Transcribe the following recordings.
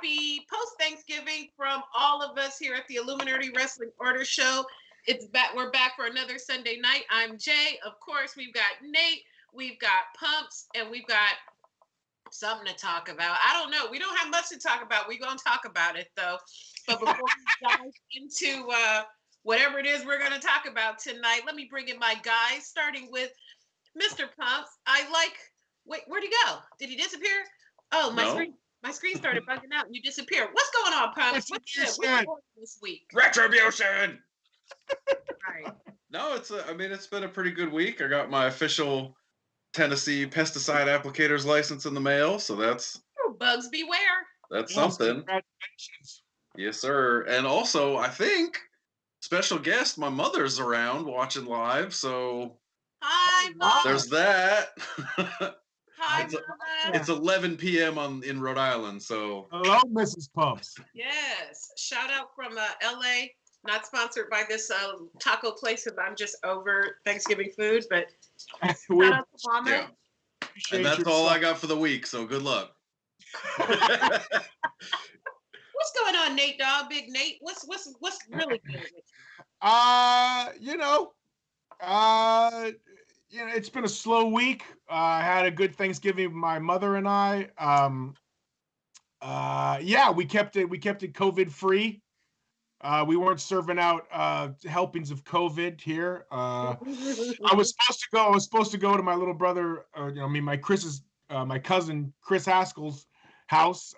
happy post-Thanksgiving from all of us here at the Illuminati Wrestling Order Show. It's back. We're back for another Sunday night. I'm Jay. Of course, we've got Nate, we've got Pumps, and we've got something to talk about. I don't know. We don't have much to talk about. We're going to talk about it, though. But before we dive into whatever it is we're going to talk about tonight, let me bring in my guys, starting with Mr. Pumps. Wait, where'd he go? Did he disappear? Oh, my screen started bugging out and you disappeared. What's going on, Pumps? What's going on this week? Retribution! Right. No, it's been a pretty good week. I got my official Tennessee pesticide applicator's license in the mail, so that's bugs beware. That's something. Congratulations. Yes, sir. And also, I think special guest, my mother's around watching live, so hi, Mom. There's that. Hi, Mama. It's 11 p.m. in Rhode Island, so hello, Mrs. Pumps. Yes, shout out from LA. Not sponsored by this taco place because I'm just over Thanksgiving food, but shout out to Mama. Yeah. And that's all I got for the week, so good luck. What's going on, Nate Dog? Big Nate. What's really good with you? It's been a slow week. I had a good Thanksgiving with my mother and I. We kept it COVID free. We weren't serving out helpings of COVID here. I was supposed to go to my little brother, my cousin Chris Haskell's house.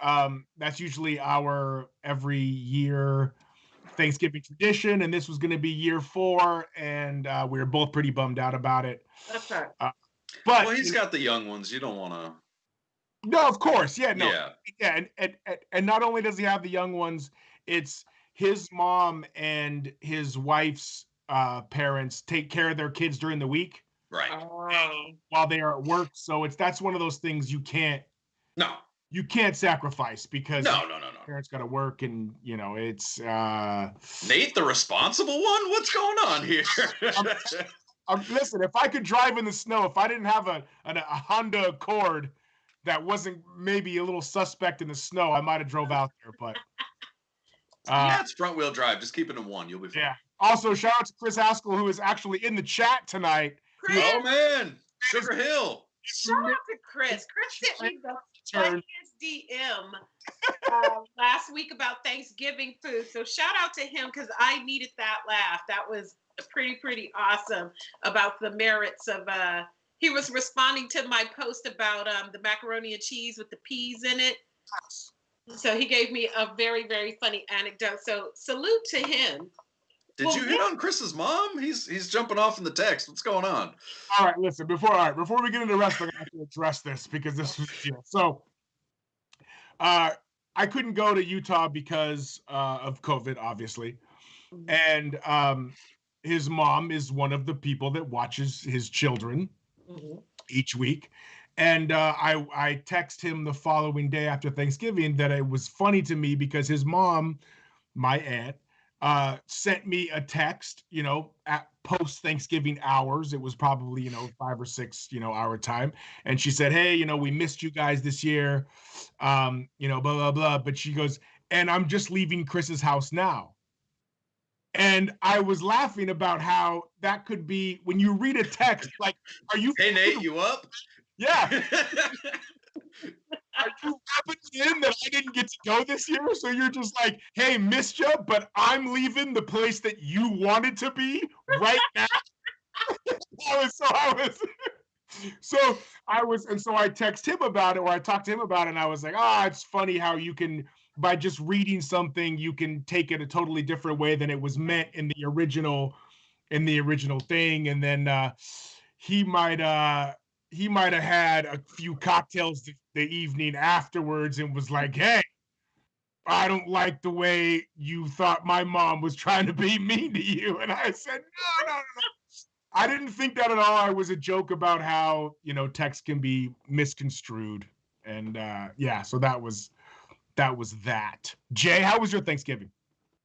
That's usually our every year Thanksgiving tradition, and this was going to be year 4, and we were both pretty bummed out about it. That's right. But he's got the young ones. You don't want to. No, of course, yeah, no, yeah. And not only does he have the young ones, it's his mom and his wife's parents take care of their kids during the week, right? While they are at work. So that's one of those things you can't sacrifice because no. Parents got to work, and it's Nate, the responsible one. What's going on here? Listen, if I could drive in the snow, if I didn't have a Honda Accord that wasn't maybe a little suspect in the snow, I might have drove out there, but. It's front wheel drive. Just keep it in one. You'll be fine. Yeah. Also, shout out to Chris Haskell, who is actually in the chat tonight. Chris. Oh man, Sugar Hill. Shout out to Chris. Chris sent me the funniest DM last week about Thanksgiving food. So shout out to him because I needed that laugh. That was pretty awesome about the merits of. He was responding to my post about the macaroni and cheese with the peas in it. So he gave me a very, very funny anecdote. So salute to him. Did you hit on Chris's mom? He's jumping off in the text. What's going on? All right, listen. Before we get into wrestling, I have to address this because this was so. I couldn't go to Utah because of COVID, obviously, and his mom is one of the people that watches his children each week. And I text him the following day after Thanksgiving that it was funny to me because his mom, my aunt, sent me a text, at post-Thanksgiving hours. It was probably, 5 or 6, hour time. And she said, hey, we missed you guys this year, blah, blah, blah. But she goes, and I'm just leaving Chris's house now. And I was laughing about how that could be when you read a text, like, are you... Hey, Nate, you up? Yeah. Are you rubbing in that I didn't get to go this year? So you're just like, hey, missed you, but I'm leaving the place that you wanted to be right now. So I text him about it, or I talked to him about it, and I was like, it's funny how you can, by just reading something, you can take it a totally different way than it was meant in the original thing. And then he might have had a few cocktails the evening afterwards and was like, hey, I don't like the way you thought my mom was trying to be mean to you. And I said, no. I didn't think that at all. It was a joke about how, text can be misconstrued. And so that was that. Jay, how was your Thanksgiving?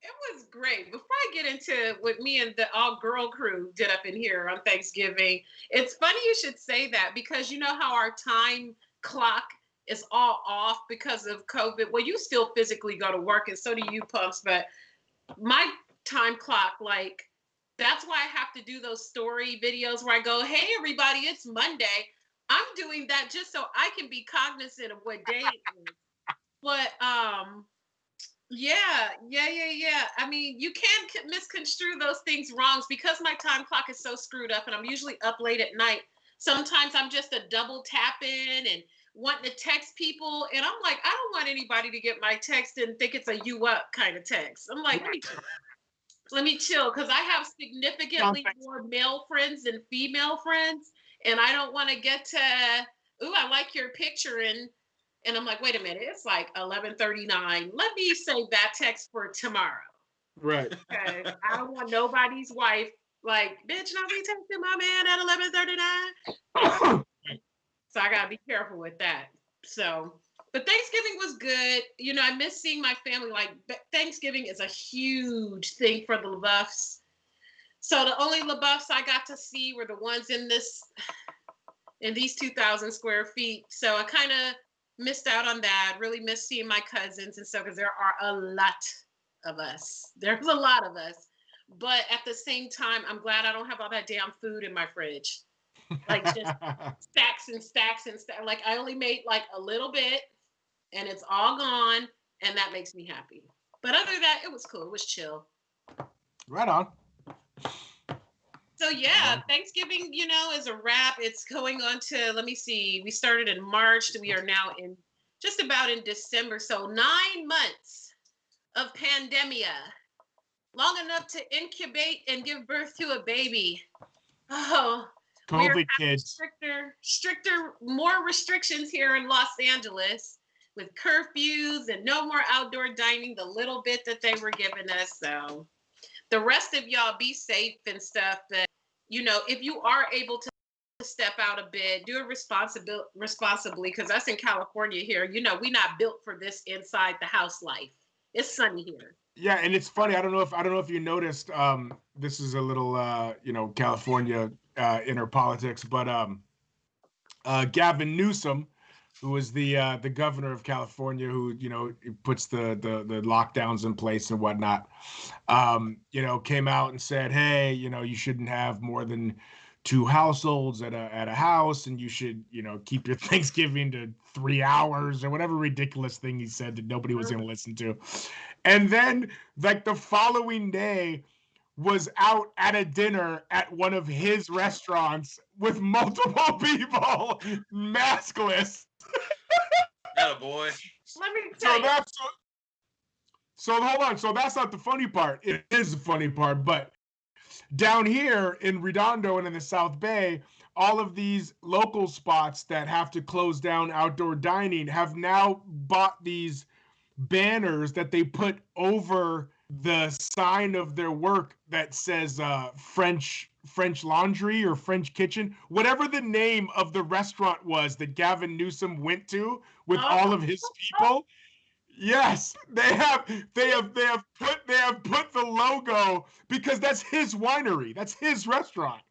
It was great. Before I get into what me and the all-girl crew did up in here on Thanksgiving, it's funny you should say that because you know how our time clock is all off because of COVID. Well, you still physically go to work, and so do you, Pumps. But my time clock, like, that's why I have to do those story videos where I go, "Hey, everybody, it's Monday." I'm doing that just so I can be cognizant of what day it is. But yeah. I mean, you can misconstrue those things wrongs because my time clock is so screwed up, and I'm usually up late at night. Sometimes I'm just a double tapping and wanting to text people, and I'm like, I don't want anybody to get my text and think it's a you up kind of text. I'm like, let me chill, because I have significantly more male friends than female friends, and I don't want to get to, ooh, I like your picture, and I'm like, wait a minute, it's like 11:39. Let me save that text for tomorrow. Right. Okay. I don't want nobody's wife like, bitch, not be texting my man at 11:39. So I gotta be careful with that. So, but Thanksgiving was good. You know, I miss seeing my family. Like, Thanksgiving is a huge thing for the LaBeoufs. So the only LaBeoufs I got to see were the ones in these 2,000 square feet. So I kind of missed out on that. Really missed seeing my cousins and stuff, because there are a lot of us. There's a lot of us. But at the same time, I'm glad I don't have all that damn food in my fridge. Like, just stacks and stacks and stacks. Like, I only made like a little bit, and it's all gone, and that makes me happy. But other than that, it was cool. It was chill. Right on. So yeah, Thanksgiving, you know, is a wrap. It's going on to, let me see, we started in March. We are now in just about in December. So 9 months of pandemia, long enough to incubate and give birth to a baby. Oh, COVID kids. Stricter, more restrictions here in Los Angeles, with curfews and no more outdoor dining, the little bit that they were giving us. So the rest of y'all be safe and stuff. But, you know, if you are able to step out a bit, do it responsibly, because us in California here, you know, we not built for this inside the house life. It's sunny here. Yeah, and it's funny. I don't know if you noticed. This is a little, you know, California inner politics, but Gavin Newsom, who is the governor of California, who, you know, puts the lockdowns in place and whatnot, you know, came out and said, hey, you know, you shouldn't have more than 2 households at a house, and you should, you know, keep your Thanksgiving to 3 hours, or whatever ridiculous thing he said that nobody was going to listen to. And then, like, the following day, was out at a dinner at one of his restaurants with multiple people maskless. Yeah, boy. Let me tell you. So hold on. So that's not the funny part. It is the funny part. But down here in Redondo and in the South Bay, all of these local spots that have to close down outdoor dining have now bought these banners that they put over the sign of their work that says French Laundry or French Kitchen, whatever the name of the restaurant was that Gavin Newsom went to with all of his people. Yes, they have put the logo, because that's his winery, that's his restaurant.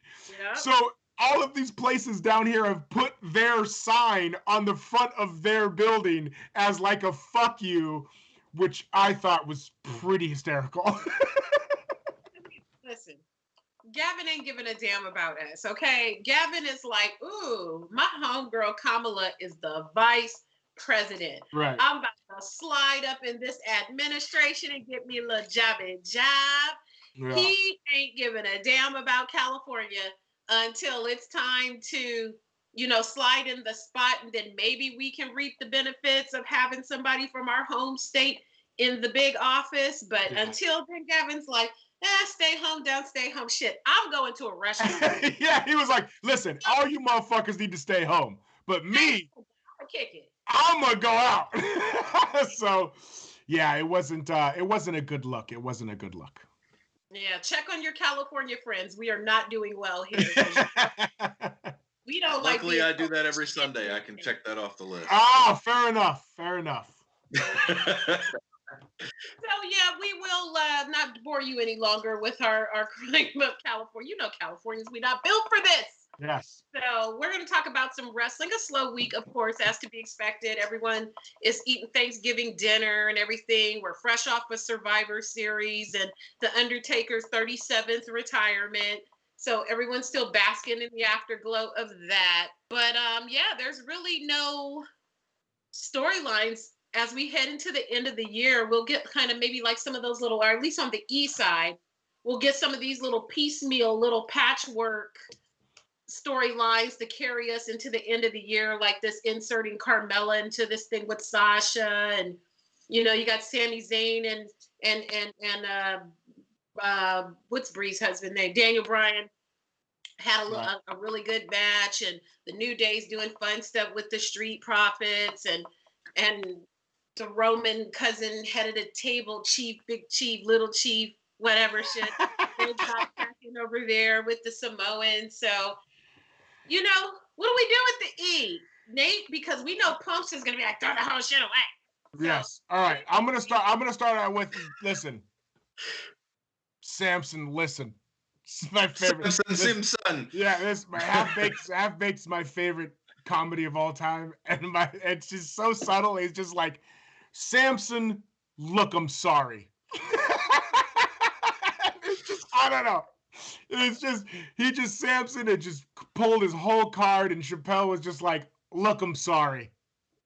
Yeah. So all of these places down here have put their sign on the front of their building as like a fuck you, which I thought was pretty hysterical. Listen, Gavin ain't giving a damn about us, okay? Gavin is like, ooh, my homegirl Kamala is the vice president. Right. I'm about to slide up in this administration and get me a little jobby job. Yeah. He ain't giving a damn about California until it's time to, you know, slide in the spot, and then maybe we can reap the benefits of having somebody from our home state in the big office. But until then, Gavin's like, stay home, don't stay home. Shit, I'm going to a restaurant. Yeah, he was like, listen, all you motherfuckers need to stay home, but me, kick it. I'm gonna go out. So, yeah, it wasn't a good look. It wasn't a good look. Yeah, check on your California friends. We are not doing well here. We don't like. Luckily, I do that every Sunday. I can check that off the list. Ah, fair enough. Fair enough. So yeah, we will not bore you any longer with our crime of California. You know, Californians, we not built for this. Yes. So we're going to talk about some wrestling. A slow week, of course, as to be expected. Everyone is eating Thanksgiving dinner and everything. We're fresh off a Survivor Series and the Undertaker's 37th retirement. So everyone's still basking in the afterglow of that. But yeah, there's really no storylines as we head into the end of the year. We'll get kind of maybe like some of those little, or at least on the east side, we'll get some of these little piecemeal, little patchwork storylines to carry us into the end of the year, like this inserting Carmella into this thing with Sasha, and you know, you got Sami Zayn and what's Bree's husband name? Daniel Bryan had a really good match, and the New Day's doing fun stuff with the Street Profits, and the Roman cousin head of the table, Chief, Big Chief, Little Chief, whatever shit. They're cracking over there with the Samoans. So, you know, what do we do with the E, Nate? Because we know Pumps is gonna be like, throw the whole shit away. So, yes. All right. I'm gonna start out with listen. Samson, listen. It's my favorite. Simpson. Yeah, this my half baked's my favorite comedy of all time, and it's just so subtle. It's just like, Samson, look, I'm sorry. It's just, I don't know. It's just, Samson had just pulled his whole card, and Chappelle was just like, look, I'm sorry.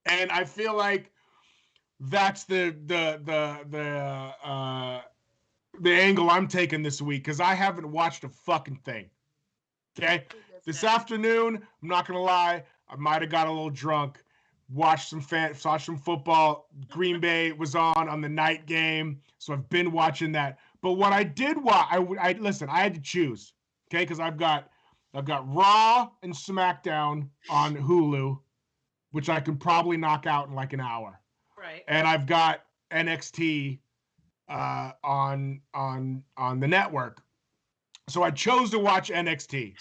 And I feel like that's the angle I'm taking this week, because I haven't watched a fucking thing. Okay? This afternoon, I'm not gonna lie, I might have got a little drunk, watched some football. Green Bay was on the night game, so I've been watching that. But what I did watch, I listen, I had to choose, okay? Because I've got Raw and SmackDown on Hulu, which I can probably knock out in like an hour. Right. And I've got NXT on the network. So I chose to watch NXT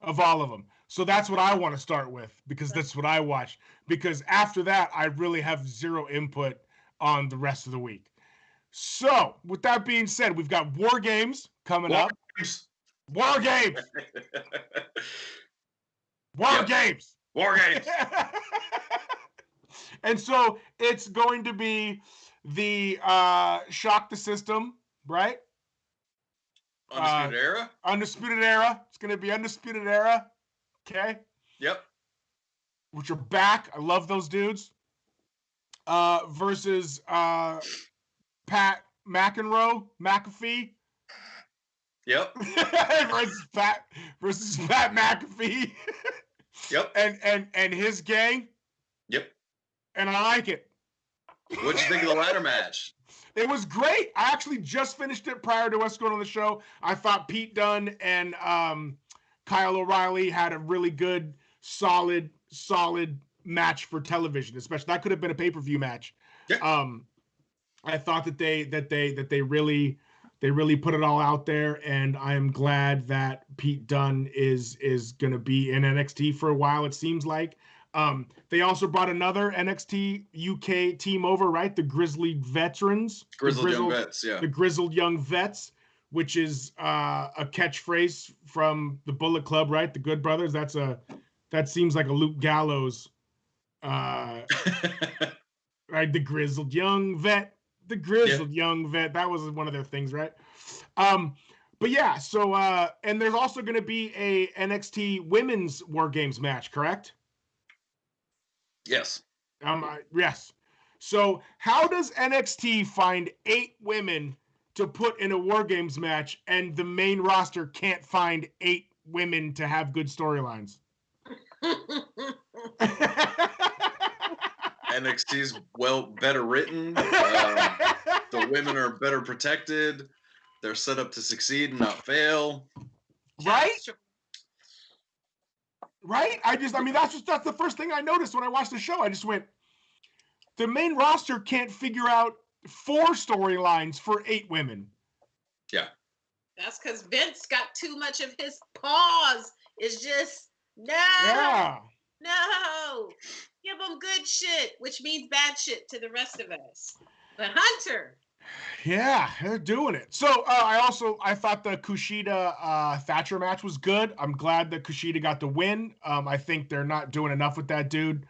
of all of them. So that's what I want to start with, because that's what I watch. Because after that, I really have zero input on the rest of the week. So with that being said, we've got War Games coming up. War Games. War Games. War Games. And so it's going to be the Shock the System, right? Undisputed Era? Undisputed Era. It's going to be Undisputed Era. Okay? Yep. Which are back. I love those dudes. Versus Pat McAfee. Yep. versus Pat McAfee. Yep. And his gang. Yep. And I like it. What'd you think of the ladder match? It was great. I actually just finished it prior to us going on the show. I thought Pete Dunne and Kyle O'Reilly had a really good, solid match for television. Especially that could have been a pay-per-view match. Yeah. I thought that they really put it all out there, and I am glad that Pete Dunne is going to be in NXT for a while. It seems like. They also brought another NXT UK team over, right? The Grizzled Veterans. Young Vets, yeah. The Grizzled Young Vets, which is a catchphrase from the Bullet Club, right? The Good Brothers. That seems like a Luke Gallows, right? The Grizzled Young Vet. The Grizzled Young Vet. That was one of their things, right? But yeah, so and there's also going to be a NXT Women's War Games match, correct? Yes. Yes. So how does NXT find 8 women to put in a War Games match, and the main roster can't find 8 women to have good storylines? NXT's better written. The women are better protected. They're set up to succeed and not fail. Right? Right? That's the first thing I noticed when I watched the show. I just went, the main roster can't figure out 4 storylines for 8 women. Yeah. That's because Vince got too much of his paws. It's just, no. Give them good shit, which means bad shit to the rest of us. But Hunter. Yeah, they're doing it. So I thought the Kushida Thatcher match was good. I'm glad that Kushida got the win. I think they're not doing enough with that dude.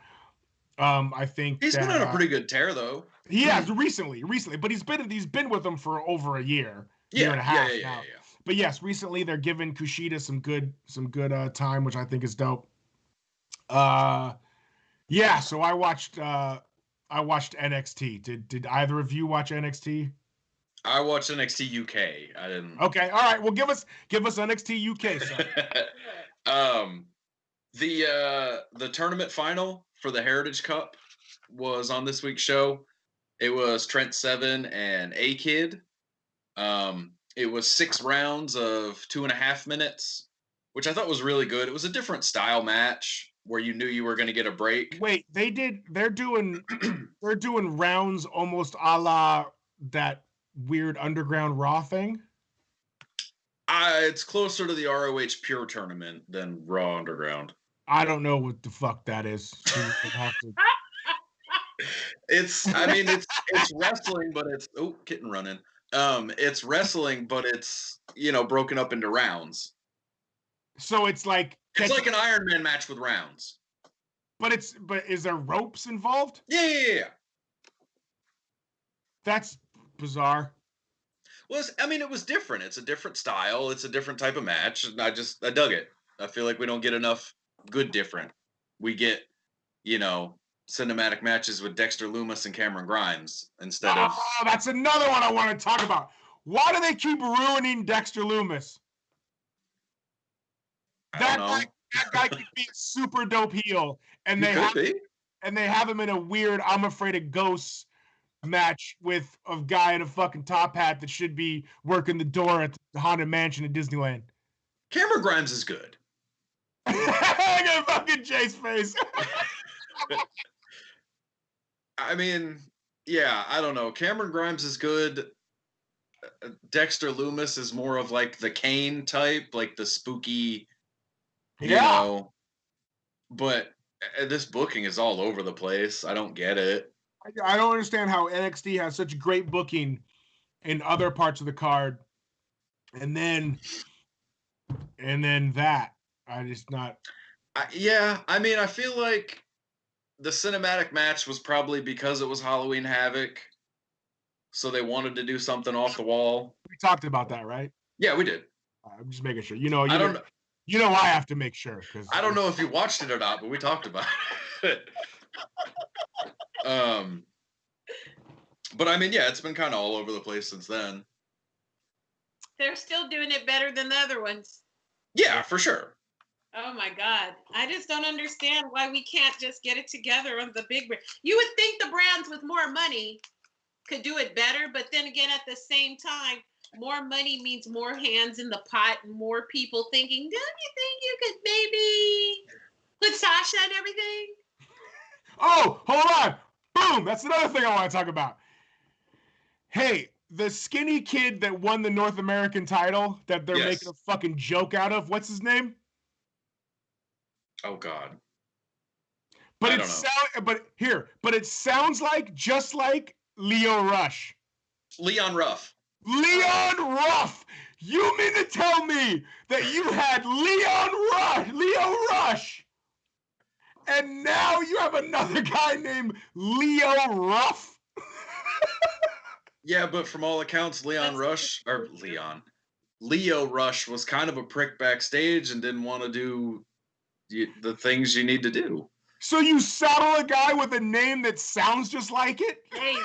I think He's been that on a pretty good tear though. he has recently, but he's been with them for over a year Yeah, and a half now. But yes, recently they're giving Kushida some good time, which I think is dope. Yeah. So I watched NXT. Did either of you watch NXT? I watched NXT UK. I didn't. Okay, all right. Well, give us NXT UK. The tournament final for the Heritage Cup was on this week's show. It was Trent Seven and A Kid. It was 6 rounds of 2.5 minutes, which I thought was really good. It was a different style match where you knew you were going to get a break. Wait, they're doing rounds almost a la that weird underground Raw thing. It's closer to the ROH Pure tournament than Raw Underground. I don't know what the fuck that is. It's wrestling, but it's kitten running. It's wrestling, but it's broken up into rounds. So it's like an Iron Man match with rounds. But is there ropes involved? Yeah. That's bizarre. Well, it was different. It's a different style. It's a different type of match. And I dug it. I feel like we don't get enough good different. We get, cinematic matches with Dexter Lumis and Cameron Grimes instead of. Oh, that's another one I want to talk about. Why do they keep ruining Dexter Lumis? That guy could be a super dope heel, and they have him in a weird I'm Afraid of Ghosts match with a guy in a fucking top hat that should be working the door at the Haunted Mansion at Disneyland. Cameron Grimes is good. Look at fucking Jay's face. Yeah, I don't know. Cameron Grimes is good. Dexter Lumis is more of like the Kane type, like the spooky, But this booking is all over the place. I don't get it. I don't understand how NXT has such great booking in other parts of the card, and then that. I just not. I feel like the cinematic match was probably because it was Halloween Havoc, so they wanted to do something off the wall. We talked about that, right? Yeah, we did. I'm just making sure. I don't know. I have to make sure because I don't know if you watched it or not, but we talked about it. But it's been kind of all over the place since then. They're still doing it better than the other ones. Yeah, for sure. Oh my God. I just don't understand why we can't just get it together on the big brand. You would think the brands with more money could do it better, but then again, at the same time, more money means more hands in the pot and more people thinking, don't you think you could maybe put Sasha and everything? Oh, hold on. Boom. That's another thing I want to talk about. Hey, the skinny kid that won the North American title that they're making a fucking joke out of, what's his name? Oh God. But it sounds like just like Leo Rush. Leon Ruff. Leon Ruff! You mean to tell me that you had Leo Rush, and now you have another guy named Leo Ruff? Yeah, but from all accounts, Leo Rush was kind of a prick backstage and didn't want to do the things you need to do. So you saddle a guy with a name that sounds just like it? Hey.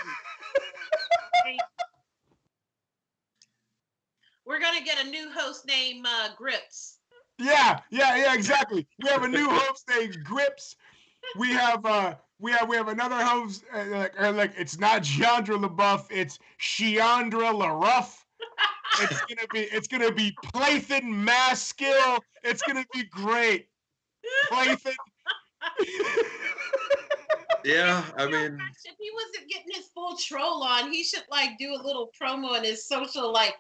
We're going to get a new host named Grips. Yeah, exactly. We have a new host named Grips. We have another host like it's not Chandra LaBeouf, it's Chandra LaRuff. It's gonna be Playthin Maskill. It's gonna be great. Playthin. Yeah, if he wasn't getting his full troll on, he should do a little promo on his social, like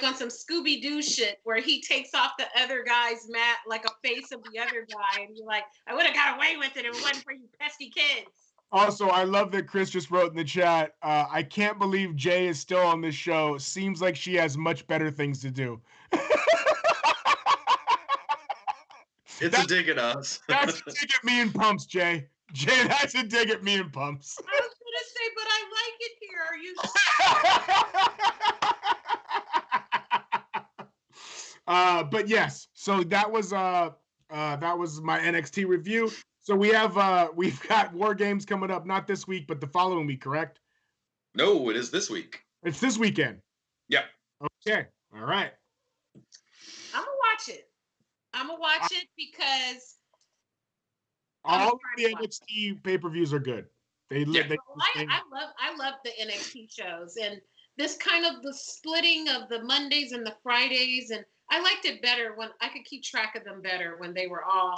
on some Scooby-Doo shit where he takes off the other guy's mat like a face of the other guy, and you're like, I would have got away with it if it wasn't for you pesky kids. Also, I love that Chris just wrote in the chat. I can't believe Jay is still on this show. Seems like she has much better things to do. It's a dig at us. That's a dig at me and Pumps, Jay. Jay, that's a dig at me and Pumps. I was gonna say, but I like it here. Are you? But yes, so that was my NXT review. So we've got War Games coming up, not this week, but the following week, correct? No, it is this week. It's this weekend. Yeah. Okay. All right. I'm gonna watch it. I'm gonna watch it because all of the NXT pay-per-views are good. I love the NXT shows, and this kind of the splitting of the Mondays and the Fridays, and I liked it better when I could keep track of them better when they were all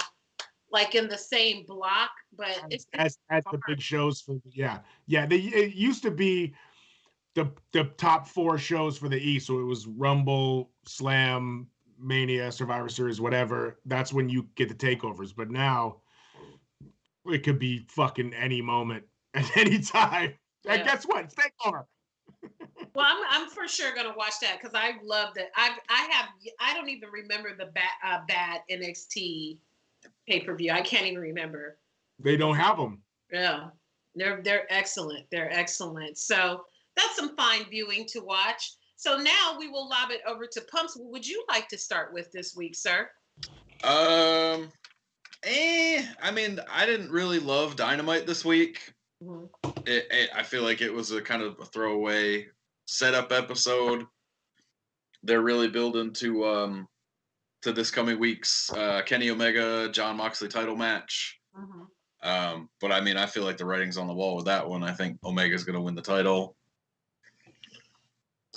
like in the same block. But it's as the big shows for it used to be the top 4 shows for the East. So it was Rumble, Slam, Mania, Survivor Series, whatever. That's when you get the takeovers. But now it could be fucking any moment at any time. Yeah. And guess what? It's takeover. Well, I'm for sure gonna watch that because I love that. I don't even remember the bad NXT pay-per-view. I can't even remember. They don't have them. Yeah, they're excellent. They're excellent. So that's some fine viewing to watch. So now we will lob it over to Pumps. What would you like to start with this week, sir? I mean, I didn't really love Dynamite this week. Mm-hmm. I feel like it was a kind of a throwaway setup episode. They're really building to this coming week's Kenny Omega John Moxley title match. Mm-hmm. But I mean, I feel like the writing's on the wall with that one. I think Omega's going to win the title.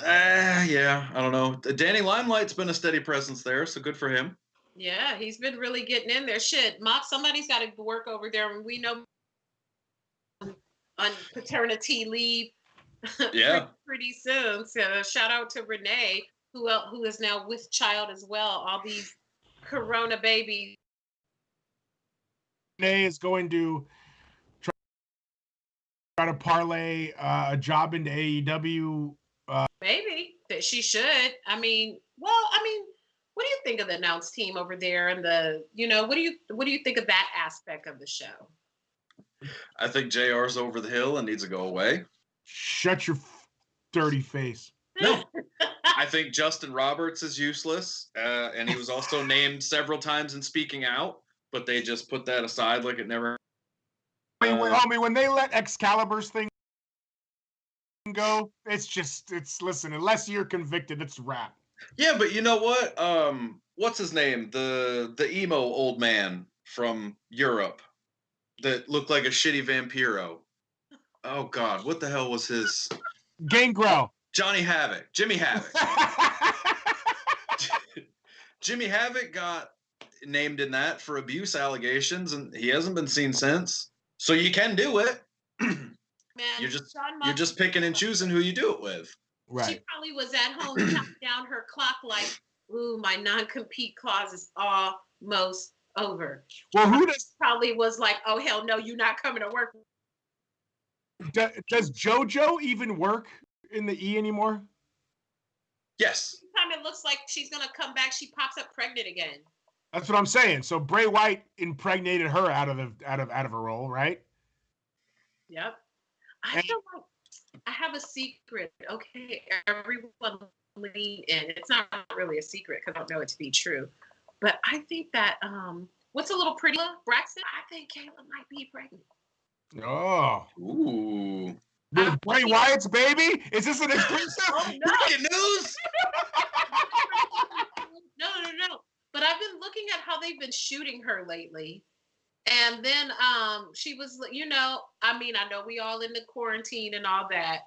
Yeah, I don't know. Danny Limelight's been a steady presence there, so good for him. Yeah, he's been really getting in there. Shit, Mox, somebody's got to work over there, and we know on paternity leave. Yeah, pretty soon. So shout out to Renee, who is now with child as well. All these Corona babies. Renee is going to try to parlay a job into AEW. Maybe that she should. I mean, what do you think of the announced team over there? And what do you think of that aspect of the show? I think JR's over the hill and needs to go away. Shut your dirty face. No, I think Justin Roberts is useless, and he was also named several times in Speaking Out, but they just put that aside like it never. Homie, when they let Excalibur's thing go, listen, unless you're convicted, it's rap. Yeah, but you know what? What's his name? The emo old man from Europe that looked like a shitty Vampiro. Oh God, what the hell was his? Gangrel. Jimmy Havoc. Jimmy Havoc got named in that for abuse allegations, and he hasn't been seen since. So you can do it. Man, you're just picking and choosing who you do it with. Right. She probably was at home counting down her clock like, ooh, my non-compete clause is almost over. Well, probably was like, oh, hell no, you're not coming to work. Does JoJo even work in the E anymore? Yes. Every time it looks like she's going to come back, she pops up pregnant again. That's what I'm saying. So Bray Wyatt impregnated her out of a role, right? Yep. I feel like I have a secret. Okay, everyone lean in. It's not really a secret because I don't know it to be true. But I think that what's a little pretty Braxton? I think Kayla might be pregnant. Oh. Ooh. With Bray Wyatt's baby? Is this an exclusive? Oh, no. Breaking news? No. But I've been looking at how they've been shooting her lately. And then she was, I know we all in the quarantine and all that,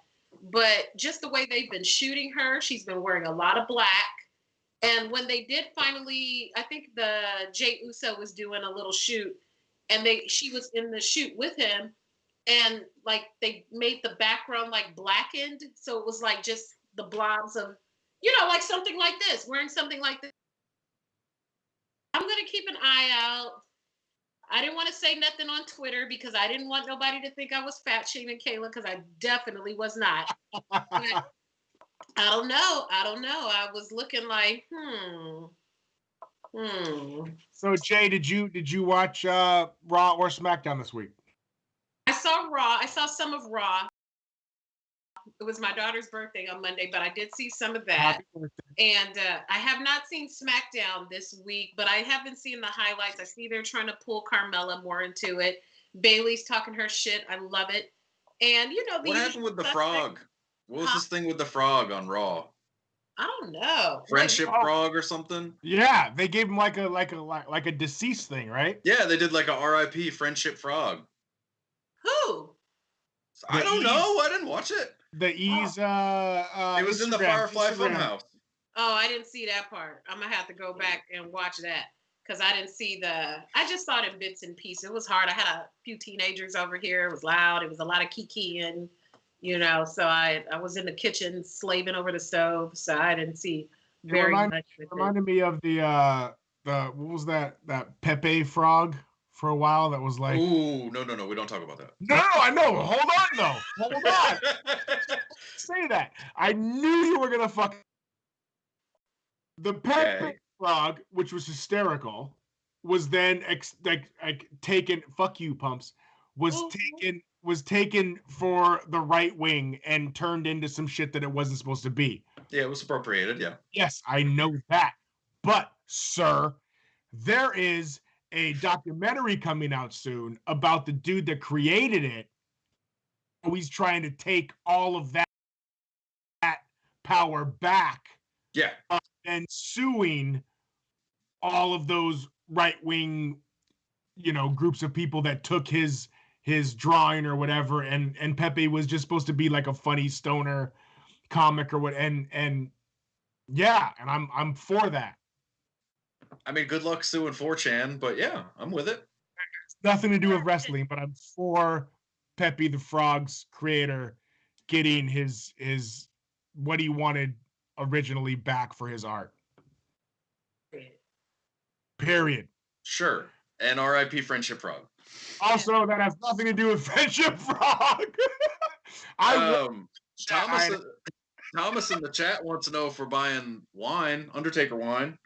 but just the way they've been shooting her, she's been wearing a lot of black. And when they did finally, I think the Jey Uso was doing a little shoot, and she was in the shoot with him, and like they made the background like blackened, so it was like just the blobs of, like something like this, wearing something like this. I'm gonna keep an eye out. I didn't want to say nothing on Twitter because I didn't want nobody to think I was fat shaming Kayla because I definitely was not. But I don't know. I was looking like, So Jay, did you watch Raw or SmackDown this week? I saw Raw. I saw some of Raw. It was my daughter's birthday on Monday, but I did see some of that. And I have not seen SmackDown this week, but I have been seeing the highlights. I see they're trying to pull Carmella more into it. Bayley's talking her shit. I love it. And you know, what happened with the frog? What was this thing with the frog on Raw? I don't know. Friendship frog or something? Yeah, they gave him like a deceased thing, right? Yeah, they did like a RIP friendship frog. Who? I don't know. I didn't watch it. The Ease. It was in the Firefly Funhouse. Oh, I didn't see that part. I'm gonna have to go back and watch that because I didn't see I just saw it in bits and pieces. It was hard. I had a few teenagers over here. It was loud. It was a lot of kikiing, you know. So I was in the kitchen slaving over the stove, so I didn't see very much. It reminded me of the what was that Pepe frog for a while that was like. Ooh, no, we don't talk about that. No, I know. Hold on though. Hold on. Say that. I knew you were gonna fuck. The Pepe frog, which was hysterical, was then taken. Fuck you, Pumps. Was taken for the right wing and turned into some shit that it wasn't supposed to be. Yeah, it was appropriated. Yeah. Yes, I know that. But, sir, there is a documentary coming out soon about the dude that created it. He's trying to take all of that power back. Yeah. And suing all of those right-wing, groups of people that took his drawing or whatever, and Pepe was just supposed to be like a funny stoner comic or what, and yeah, and I'm for that. I mean, good luck suing 4chan, but yeah, I'm with it. It's nothing to do with wrestling, but I'm for Pepe the Frog's creator getting his what he wanted originally back for his art. Period. Sure. And RIP Friendship Frog. Also, that has nothing to do with Friendship Frog. Thomas in the chat wants to know if we're buying wine, Undertaker wine.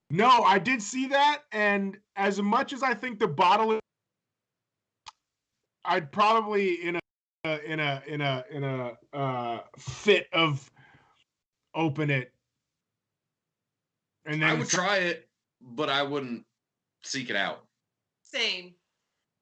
No, I did see that, and as much as I think the bottle, I'd probably in a fit of open it, and then I would try it, but I wouldn't seek it out. Same.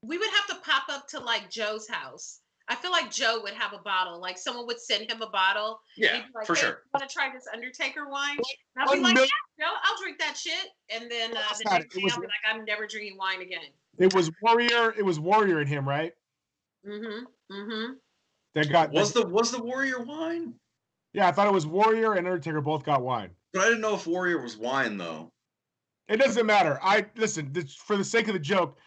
We would have to pop up to like Joe's house. I feel like Joe would have a bottle. Like someone would send him a bottle. Yeah, like, for hey, sure. Want to try this Undertaker wine? And I'll be like, yeah, Joe, I'll drink that shit. And then the next day I'll be like, I'm never drinking wine again. It was Warrior in him, right? Was the Warrior wine? Yeah, I thought it was Warrior and Undertaker both got wine. But I didn't know if Warrior was wine though. It doesn't matter. Listen, for the sake of the joke,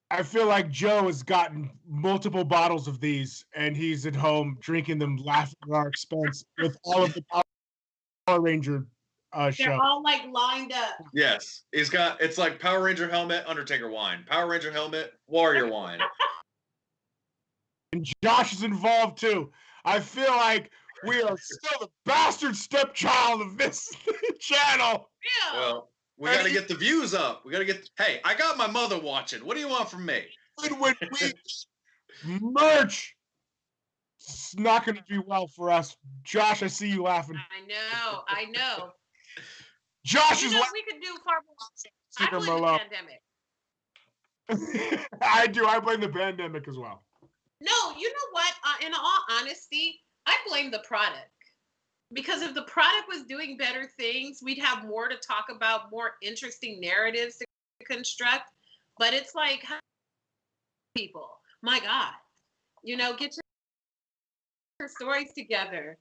I feel like Joe has gotten multiple bottles of these, and he's at home drinking them, laughing at our expense with all of the Power Ranger show. They're all like lined up. Yes, it's like Power Ranger helmet, Undertaker wine, Power Ranger helmet, Warrior wine. And Josh is involved too. I feel like we are still the bastard stepchild of this channel. Yeah. Well, we got to get the views up. Hey, I got my mother watching. What do you want from me? When we merch, it's not going to do well for us. Josh, I see you laughing. I know. Josh is we could do far more. I blame the pandemic. I do. I blame the pandemic as well. No, you know what? In all honesty, I blame the product. Because if the product was doing better things, we'd have more to talk about, more interesting narratives to construct. But it's like, people, my God, get your stories together.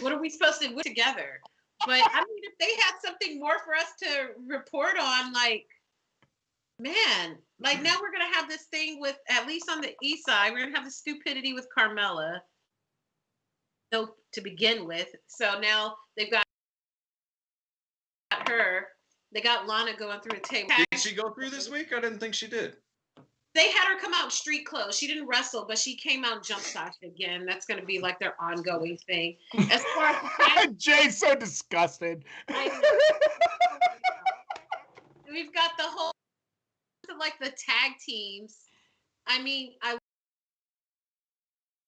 What are we supposed to do together? But I mean, if they had something more for us to report on, like, man, like now we're going to have this thing with, at least on the east side, we're going to have the stupidity with Carmella. To begin with, so now they've got her, They got Lana going through a table. Did she go through this week? I didn't think she did. They had her come out in street clothes. She didn't wrestle, but she came out jump Sasha again. That's going to be like their ongoing thing. As far as Jay's so disgusted. We've got the whole like the tag teams. I mean, I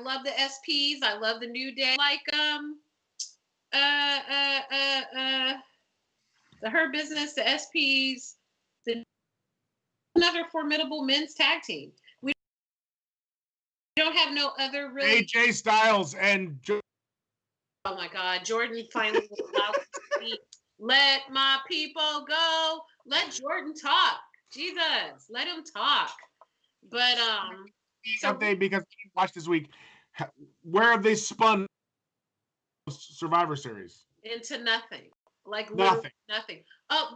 love the SPs. I love the New Day. Like the Her Business, the SPs, another formidable men's tag team. We don't have no other really. AJ Styles and. Oh my God, Jordan finally allowed to speak. Let my people go. Let Jordan talk. Jesus, let him talk. But because we watched this week, where have they spun Survivor Series? Into nothing. Like nothing. Nothing. Oh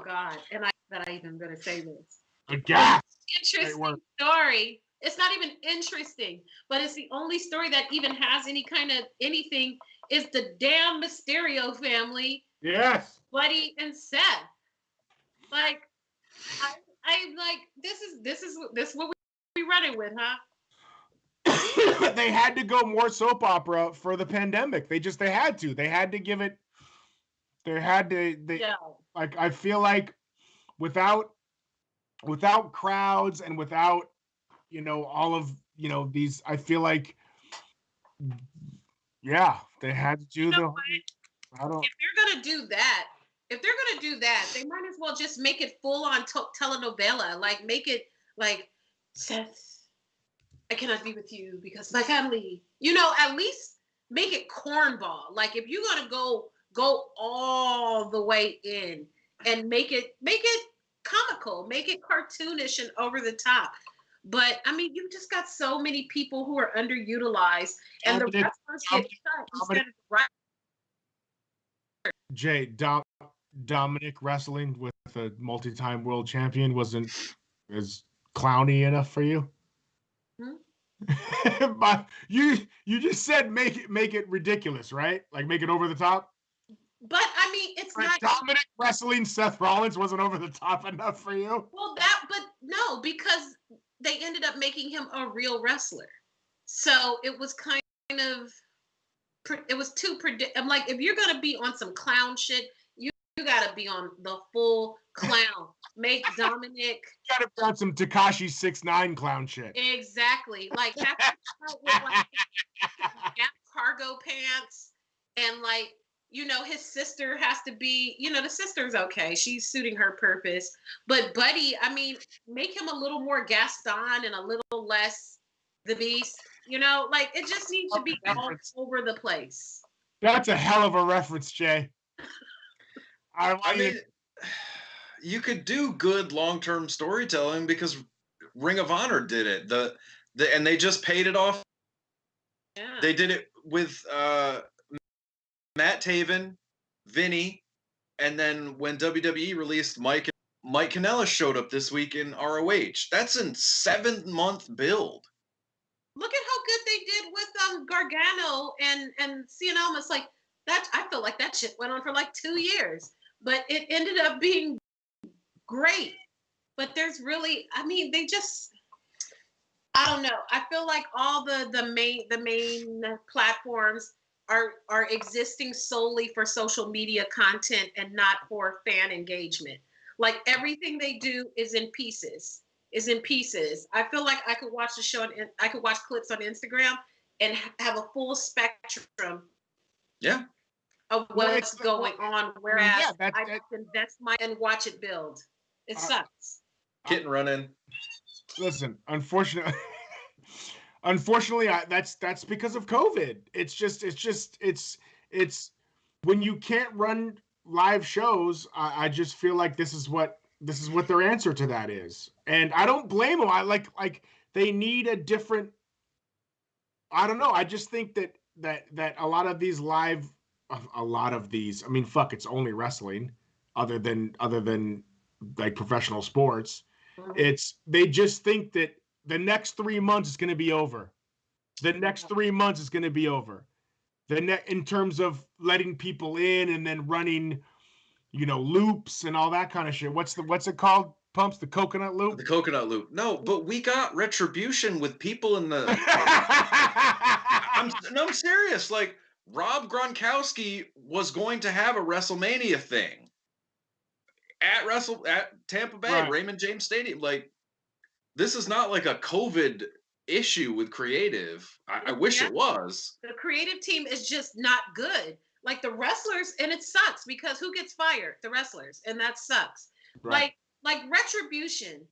God, and I even gonna say this. Again. Interesting story. It's not even interesting, but it's the only story that even has any kind of anything is the damn Mysterio family. Yes. Buddy and Seth. Like, I'm like, this is what we running with, huh? They had to go more soap opera for the pandemic. They had to give it. Like, I feel like without crowds and without, all of, these, I feel like, yeah, they had to do If they're gonna do that, they might as well just make it full on telenovela. Like, make it like, Seth, I cannot be with you because my family. At least make it cornball. Like, if you're gonna go all the way in and make it comical, make it cartoonish and over the top. But I mean, you just got so many people who are underutilized, and the wrestlers get cut instead of right. Jay, Dominic wrestling with a multi-time world champion wasn't as clowny enough for you? But you just said make it ridiculous, right? Like, make it over the top. But I mean, it's not Dominic wrestling Seth Rollins wasn't over the top enough for you. Well, but no, because they ended up making him a real wrestler, so it was kind of. It was too I'm like, if you're gonna be on some clown shit, you gotta be on the full clown. Make Dominic. You gotta be on some Tekashi 6ix9ine clown shit. Exactly. Like, have to start with like cargo pants, and like, his sister has to be. The sister's okay. She's suiting her purpose. But Buddy, I mean, make him a little more Gaston and a little less the Beast. Like, it just needs to be all over the place. That's a hell of a reference, Jay. I mean, you could do good long-term storytelling because Ring of Honor did it. And they just paid it off. Yeah. They did it with Matt Taven, Vinny, and then when WWE released Mike Kanellis showed up this week in ROH. That's a 7-month build. Look at how good they did with Gargano and Cien Almas. Like, that, I feel like that shit went on for like 2 years, but it ended up being great. But there's really, I mean, they just, I don't know. I feel like all the main platforms are existing solely for social media content and not for fan engagement. Like, everything they do is in pieces. I feel like I could watch the show and I could watch clips on Instagram and have a full spectrum. Yeah. Of what's going on. Whereas I invest and watch it build. It sucks. Hit and run in. Listen, unfortunately, that's because of COVID. It's when you can't run live shows. I just feel like this is what their answer to that is, and I don't blame them. I like they need a different. I don't know. I just think that a lot of these. I mean, fuck, it's only wrestling, other than like professional sports. Mm-hmm. They just think that the next 3 months is going to be over. In terms of letting people in and then running, loops and all that kind of shit. What's it called? Pumps, the coconut loop. The coconut loop. No, but we got retribution with people in the. I'm serious. Like Rob Gronkowski was going to have a WrestleMania thing at Tampa Bay, Right. Raymond James Stadium. Like this is not like a COVID issue with creative. I wish it was. The creative team is just not good. Like the wrestlers, and it sucks because who gets fired? The wrestlers, and that sucks. Right. Like Retribution,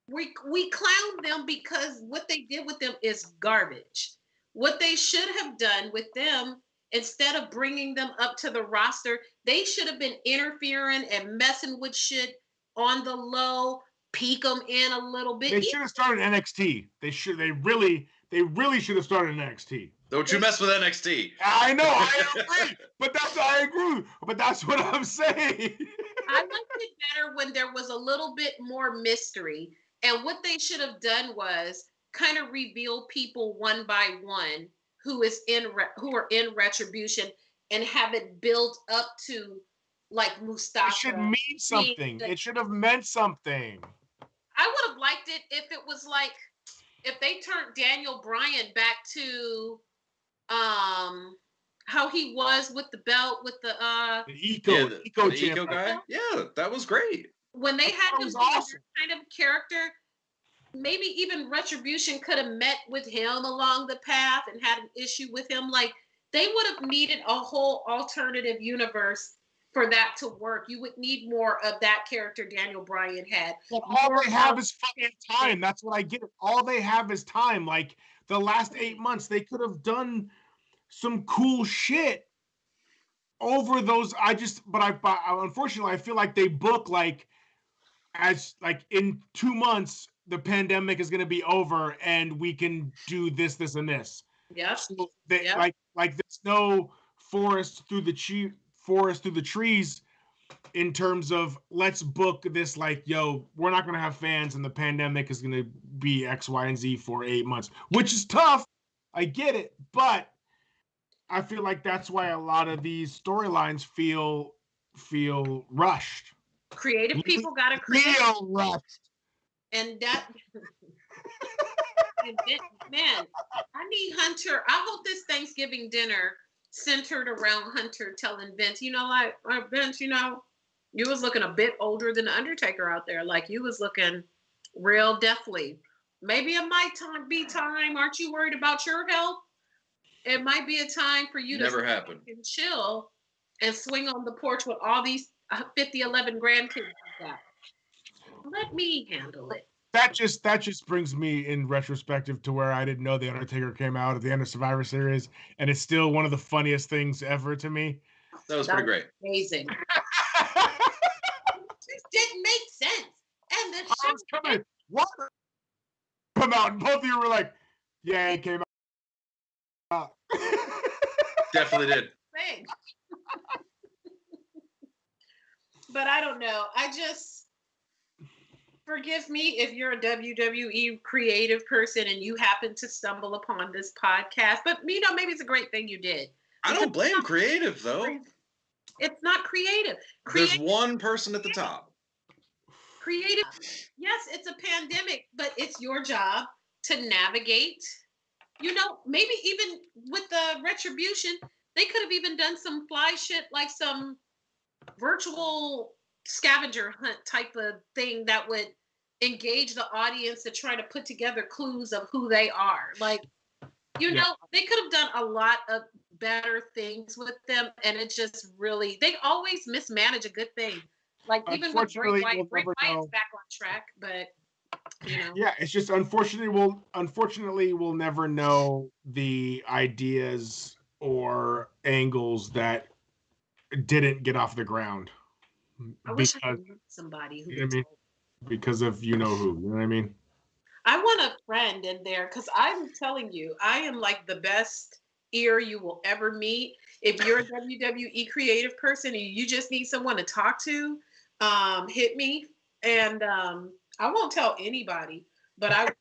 we clown them because what they did with them is garbage. What they should have done with them, instead of bringing them up to the roster, they should have been interfering and messing with shit on the low, peek them in a little bit. They should have started NXT. They really should have started NXT. Don't you mess with NXT. I know, I agree. I agree. But that's what I'm saying. I liked it better when there was a little bit more mystery. And what they should have done was kind of reveal people one by one who are in Retribution and have it build up to like Mustafa. It should mean something. It should have meant something. I would have liked it if it was like if they turned Daniel Bryan back to how he was with the belt with the Eco guy. Yeah, that was great. When they had him awesome. kind of character, maybe even Retribution could have met with him along the path and had an issue with him. Like they would have needed a whole alternative universe for that to work. You would need more of that character Daniel Bryan had. But all they have is fucking time. That's what I get. All they have is time. Like the last 8 months, they could have done some cool shit over those. But unfortunately, I feel like they book as in 2 months, the pandemic is going to be over and we can do this, and this. Yeah. So like there's no forest through the trees in terms of let's book this we're not going to have fans and the pandemic is going to be X, Y, and Z for 8 months, which is tough. I get it, but I feel like that's why a lot of these storylines feel rushed. Creative people got to create. Feel rushed. And that, man, I need Hunter. I hope this Thanksgiving dinner centered around Hunter telling Vince, Vince, you was looking a bit older than the Undertaker out there. Like you was looking real deathly. Maybe it might be time. Aren't you worried about your health? It might be a time for you Never to happened. And chill and swing on the porch with all these 11 grandkids you got. Let me handle it. That just brings me in retrospective to where I didn't know the Undertaker came out at the end of Survivor Series, and it's still one of the funniest things ever to me. That was pretty great. Amazing. It didn't make sense. And the show what? Come out, and both of you were like, "Yeah, it came out." Definitely did. Thing. But I don't know. Forgive me if you're a WWE creative person and you happen to stumble upon this podcast, but maybe it's a great thing you did. I don't blame creative though. It's not creative. There's one person at the top. Creative. Yes, it's a pandemic, but it's your job to navigate. Maybe even with the Retribution, they could have even done some fly shit like some virtual scavenger hunt type of thing that would engage the audience to try to put together clues of who they are. They could have done a lot of better things with them, and it just really, they always mismanage a good thing. Like even with Bray Wyatt's back on track, but Yeah, it's just unfortunately we'll never know the ideas or angles that didn't get off the ground. I wish I knew somebody who because of who, you know what I mean? I want a friend in there because I'm telling you, I am like the best ear you will ever meet. If you're a WWE creative person and you just need someone to talk to, hit me. And I won't tell anybody, but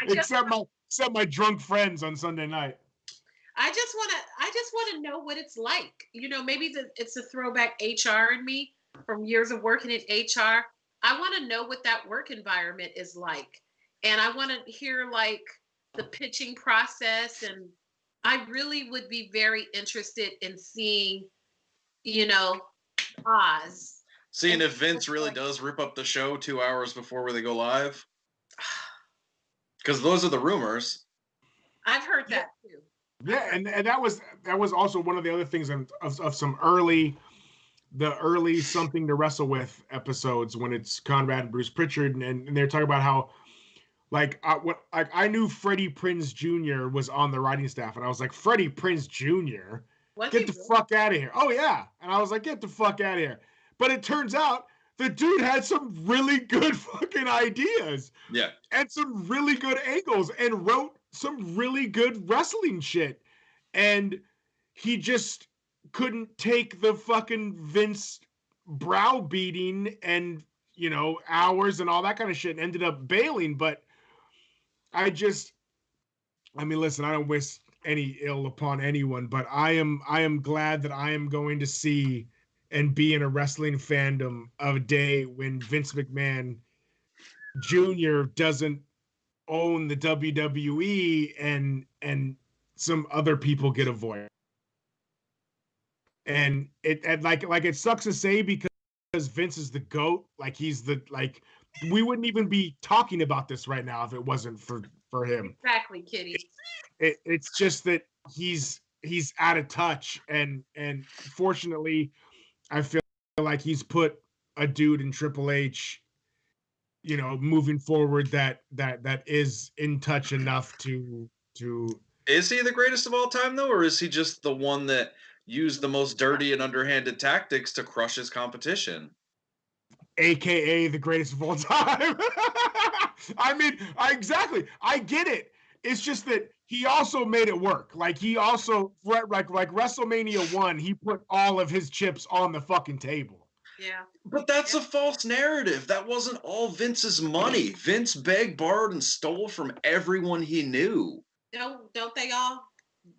except my drunk friends on Sunday night. I just want to know what it's like. Maybe it's a throwback HR in me from years of working in HR. I want to know what that work environment is like. And I want to hear like the pitching process. And I really would be very interested in seeing, Oz. Seeing if Vince really does rip up the show 2 hours before they go live. Because those are the rumors. I've heard that too. Yeah, and that was also one of the other things of some early Something to Wrestle With episodes when it's Conrad and Bruce Pritchard, and they're talking about how I knew Freddie Prinze Jr. was on the writing staff, and I was like, Freddie Prinze Jr. Get the fuck out of here. Oh yeah. And I was like, get the fuck out of here. But it turns out the dude had some really good fucking ideas. Yeah. And some really good angles and wrote some really good wrestling shit. And he just couldn't take the fucking Vince browbeating and, hours and all that kind of shit and ended up bailing. But listen, I don't wish any ill upon anyone, but I am glad that I am going to see and be in a wrestling fandom of a day when Vince McMahon Jr. doesn't own the WWE and some other people get a voice. And it sucks to say because Vince is the GOAT, we wouldn't even be talking about this right now if it wasn't for him. Exactly, Kitty. It's just that he's out of touch, and fortunately, I feel like he's put a dude in Triple H, moving forward that is in touch enough to. Is he the greatest of all time though, or is he just the one that used the most dirty and underhanded tactics to crush his competition? AKA the greatest of all time. Exactly. I get it. It's just that he also made it work. He also, like WrestleMania 1, he put all of his chips on the fucking table. Yeah. But that's a false narrative. That wasn't all Vince's money. Vince begged, borrowed, and stole from everyone he knew. Don't they all?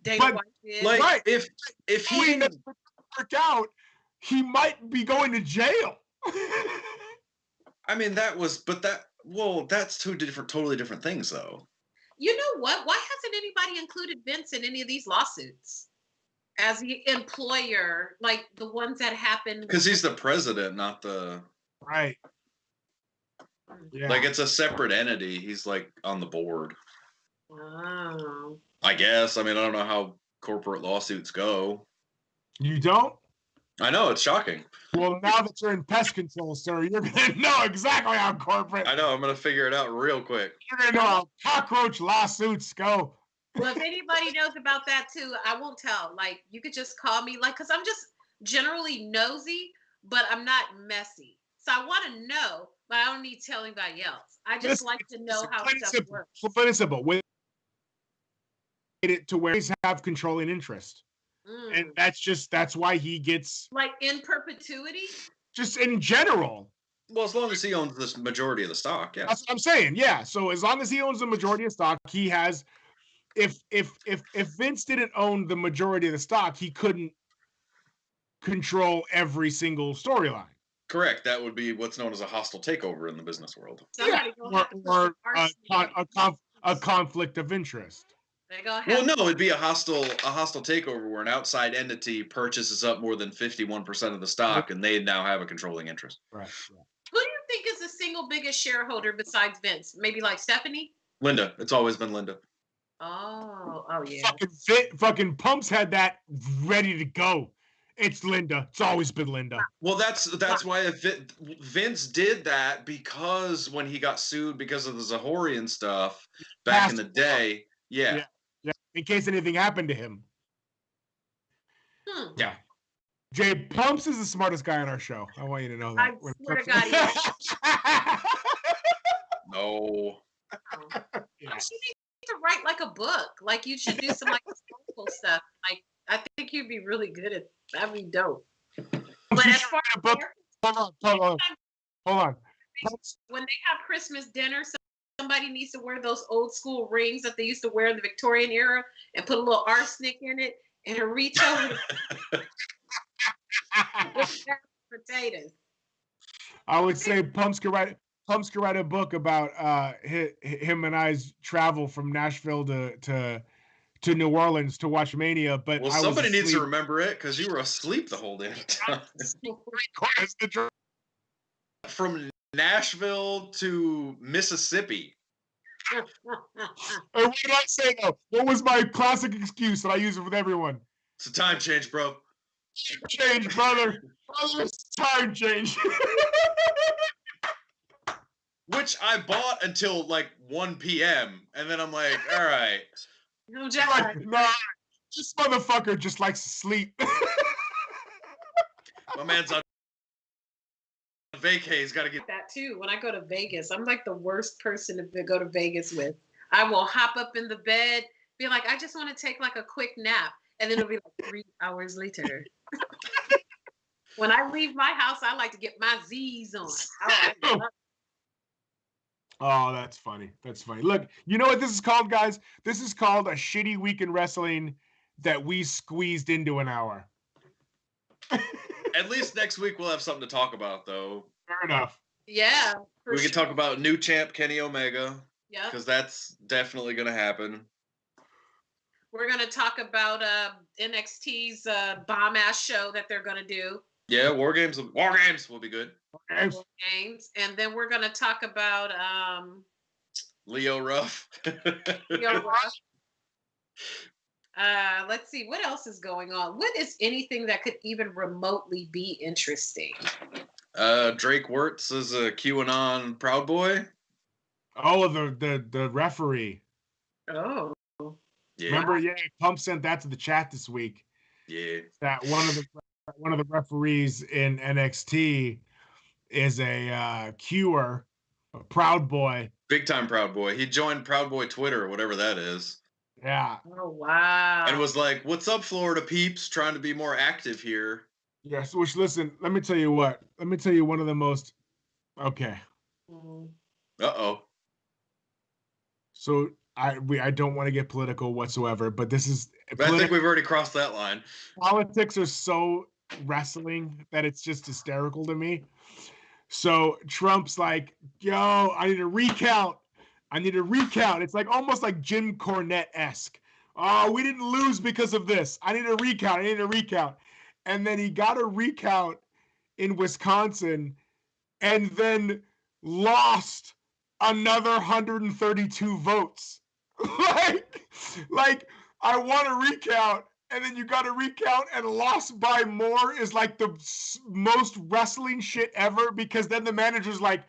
Dana But, White did. Like, if he didn't work out, he might be going to jail. That's two totally different things, though. You know what? Why hasn't anybody included Vince in any of these lawsuits as the employer, like the ones that happened? Because he's the president, not the right. Yeah. Like it's a separate entity. He's like on the board. Oh. I guess. I don't know how corporate lawsuits go. You don't? I know, it's shocking. Well, now that you're in pest control, sir, you're going to know exactly how corporate... I know, I'm going to figure it out real quick. You're going to know how cockroach lawsuits go. Well, if anybody knows about that too, I won't tell. You could just call me, because I'm just generally nosy, but I'm not messy. So I want to know, but I don't need to tell anybody else. I just like to know how stuff works. Plain and simple. With it to where he's have controlling interest. And that's why he gets in perpetuity, just in general. Well, as long as he owns this majority of the stock, yeah. That's what I'm saying. Yeah. So as long as he owns the majority of stock, he has. If Vince didn't own the majority of the stock, he couldn't control every single storyline. Correct. That would be what's known as a hostile takeover in the business world. Or a conflict of interest. Well, no, it'd be a hostile takeover where an outside entity purchases up more than 51% of the stock, and they now have a controlling interest. Right. Yeah. Who do you think is the single biggest shareholder besides Vince? Maybe Stephanie? Linda. It's always been Linda. Oh yeah. Fucking Pumps had that ready to go. It's Linda. It's always been Linda. Well, that's why Vince did that, because when he got sued because of the Zahorian stuff back in the day. Yeah. In case anything happened to him. Yeah. Jay, Pumps is the smartest guy on our show. I want you to know that. I swear to God, he is. No. Yeah. You need to write a book. You should do some historical stuff. I think you'd be really good at that'd be dope. But as far as hold on. when they have Christmas dinner, some somebody needs to wear those old school rings that they used to wear in the Victorian era and put a little arsenic in it and reach over the potatoes. I would say Pumps could write a book about him and I's travel from Nashville to New Orleans to watch Mania. But well, somebody needs to remember it because you were asleep the whole damn time. From Nashville to Mississippi. Hey, what did I say though? What was my classic excuse that I use it with everyone? It's a time change, bro. Change, brother. Brother, it's time change. Which I bought until like 1 p.m. And then I'm like, all right. No, like, nah, this motherfucker just likes to sleep. My man's on vacay. He's got to get that too. When I go to Vegas, I'm like the worst person to go to Vegas with. I will hop up in the bed, be like, I just want to take like a quick nap. And then it'll be like 3 hours later. When I leave my house, I like to get my Z's on. Oh, that's funny. That's funny. Look, you know what this is called, guys? This is called a shitty week in wrestling that we squeezed into an hour. At least next week we'll have something to talk about, though. Fair enough. Yeah. We can talk about new champ Kenny Omega. Yeah. Because that's definitely going to happen. We're going to talk about NXT's bomb-ass show that they're going to do. Yeah, War Games will be good. War Games. And then we're going to talk about Leo Ruff. Leo Ruff. Let's see, what else is going on? What is anything that could even remotely be interesting? Drake Wirtz is a QAnon Proud Boy. Oh, the referee. Oh. Yeah. Remember, Pump sent that to the chat this week. Yeah. That one of the referees in NXT is a Qer, a Proud Boy. Big time Proud Boy. He joined Proud Boy Twitter or whatever that is. Yeah. Oh, wow. And was like, what's up, Florida peeps? Trying to be more active here. Yes, which, listen, let me tell you what. Let me tell you one of the most... Okay. Uh-oh. So, I don't want to get political whatsoever, but this is... I think we've already crossed that line. Politics are so wrestling that it's just hysterical to me. So, Trump's like, yo, I need a recount. It's like almost like Jim Cornette-esque. Oh, we didn't lose because of this. I need a recount. And then he got a recount in Wisconsin and then lost another 132 votes. like I want a recount, and then you got a recount and lost by more is like the most wrestling shit ever, because then the manager's like,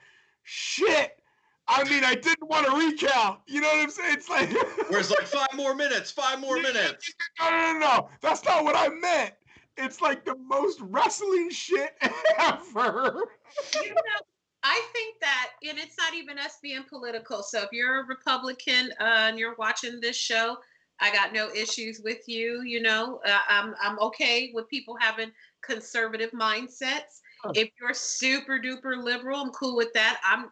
shit, I mean, I didn't want to recount. You know what I'm saying? It's like... Where's like 5 more minutes. No. That's not what I meant. It's like the most wrestling shit ever. You know, I think that, and it's not even us being political. So if you're a Republican and you're watching this show, I got no issues with you. You know, I'm okay with people having conservative mindsets. If you're super duper liberal, I'm cool with that. I'm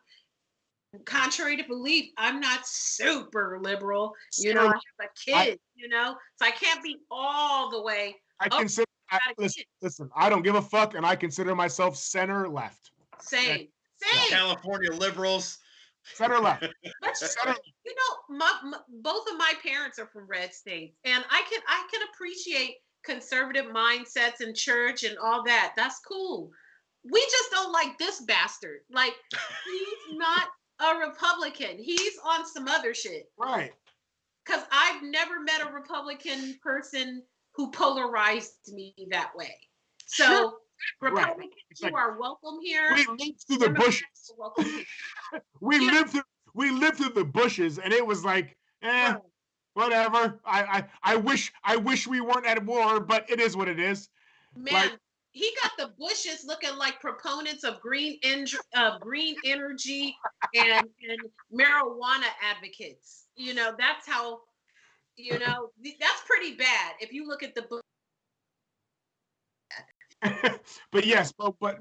contrary to belief, I'm not super liberal. You know, I have a kid, so I can't be all the way. Listen, I don't give a fuck, and I consider myself center left. Same. California liberals. Center left. You know, both of my parents are from red states, and I can appreciate conservative mindsets in church and all that. That's cool. We just don't like this bastard. Like, he's not a Republican. He's on some other shit. Right. Because I've never met a Republican person who polarized me that way. So, sure. Republicans, right. You are welcome here. We lived through the bushes. we lived through the bushes, and it was like, right. Whatever. I wish we weren't at war, but it is what it is. Man, he got the bushes looking like proponents of green energy and marijuana advocates. You know, that's how, that's pretty bad if you look at the bush. But yes, but what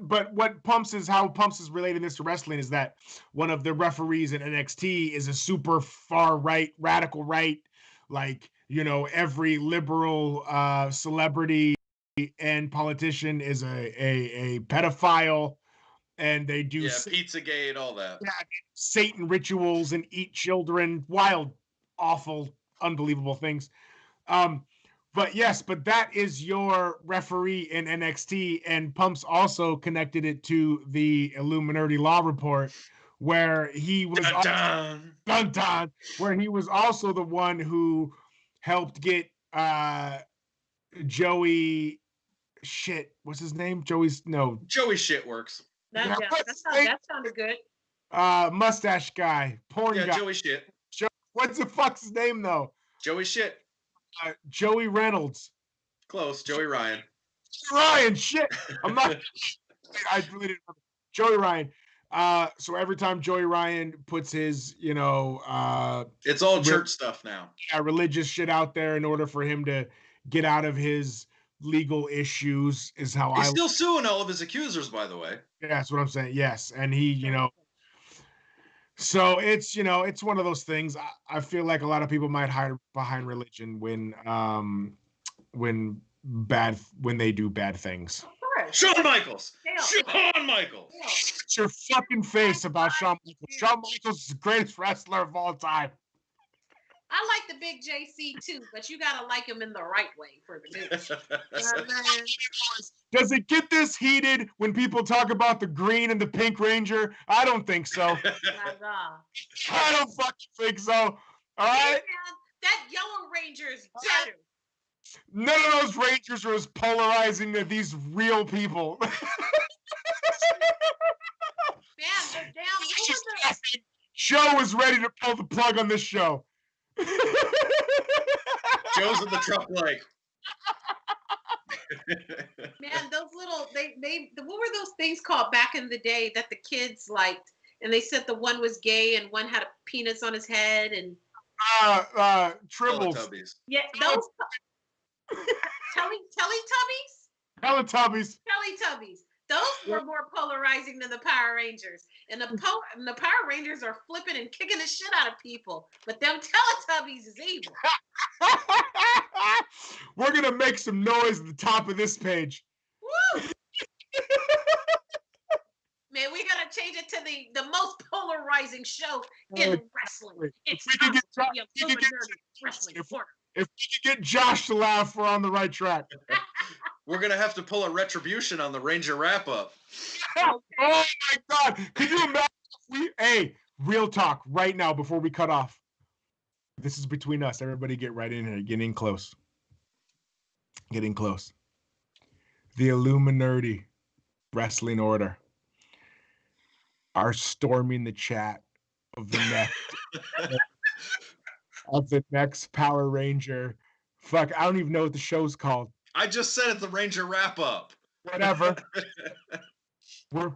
how Pumps is relating this to wrestling is that one of the referees in NXT is a super far right, radical right, like every liberal celebrity and politician is a pedophile, and they do Pizzagate, all that. Yeah, Satan rituals and eat children, wild, awful, unbelievable things. But yes, but that is your referee in NXT, and Pumps also connected it to the Illuminati Law Report, where he was where he was also the one who helped get Joey shit. What's his name? Joey Shitworks. That sounded good. Mustache guy, porn guy. Joey Shit. What's the fuck's his name though? Joey Shit. Joey Reynolds. Close. Joey Ryan. Ryan, shit. I'm not. I really didn't remember. Joey Ryan. So every time Joey Ryan puts his, it's all church stuff now. Yeah, religious shit out there in order for him to get out of his legal issues is how He's still suing all of his accusers, by the way. Yeah, that's what I'm saying. Yes, and he, so it's it's one of those things. I feel like a lot of people might hide behind religion when they do bad things. Shawn Michaels. Shawn Michaels. Shut your fucking face about Shawn Michaels. Shawn Michaels is the greatest wrestler of all time. I like the big JC too, but you gotta like him in the right way for the news. Does it get this heated when people talk about the green and the pink ranger? I don't think so. I don't fucking think so. All right. Hey, man, that yellow ranger is better. None of those rangers are as polarizing as these real people. Man, the damn Joe is ready to pull the plug on this show. Joe's in the truck like. Man, those little what were those things called back in the day that the kids liked? And they said the one was gay and one had a penis on his head and Tribbles. Yeah, those Teletubbies. Teletubbies. Those were more polarizing than the Power Rangers. And the Power Rangers are flipping and kicking the shit out of people. But them Teletubbies is evil. We're going to make some noise at the top of this page. Woo! Man, we got to change it to the most polarizing show in wrestling. It's Wrestling Corner. If we can get Josh to laugh, we're on the right track. We're going to have to pull a retribution on the Ranger wrap-up. Oh, my God. Can you imagine? Hey, real talk right now before we cut off. This is between us. Everybody get right in here. Get in close. Get in close. The Illuminati Wrestling Order are storming the chat of the next of the next Power Ranger. Fuck, I don't even know what the show's called. I just said it's the Ranger wrap-up. Whatever. We're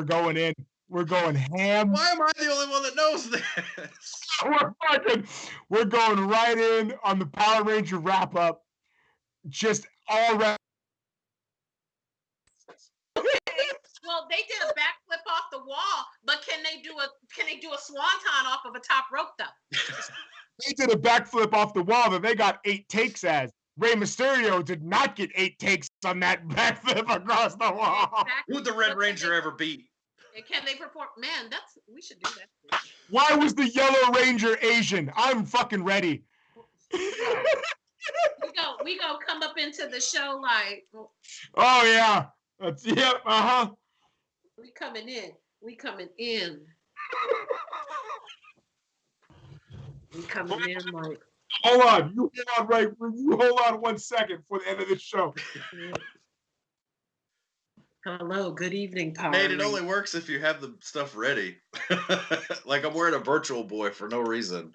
going in. We're going ham. Why am I the only one that knows this? We're going right in on the Power Ranger wrap-up. Just all right. Well, they did a backflip off the wall, but can they do a swanton off of a top rope though? They did a backflip off the wall that they got 8 takes as. Rey Mysterio did not get 8 takes on that backflip across the wall. Exactly. Who'd the Red Ranger ever beat? Can they perform? Man, we should do that. Why was the Yellow Ranger Asian? I'm fucking ready. we go come up into the show like. Oh yeah. Yep. We coming in. We coming in like. Hold on. You hold on 1 second for the end of the show. Hello, good evening, Power. Nate, it only works if you have the stuff ready. Like I'm wearing a Virtual Boy for no reason.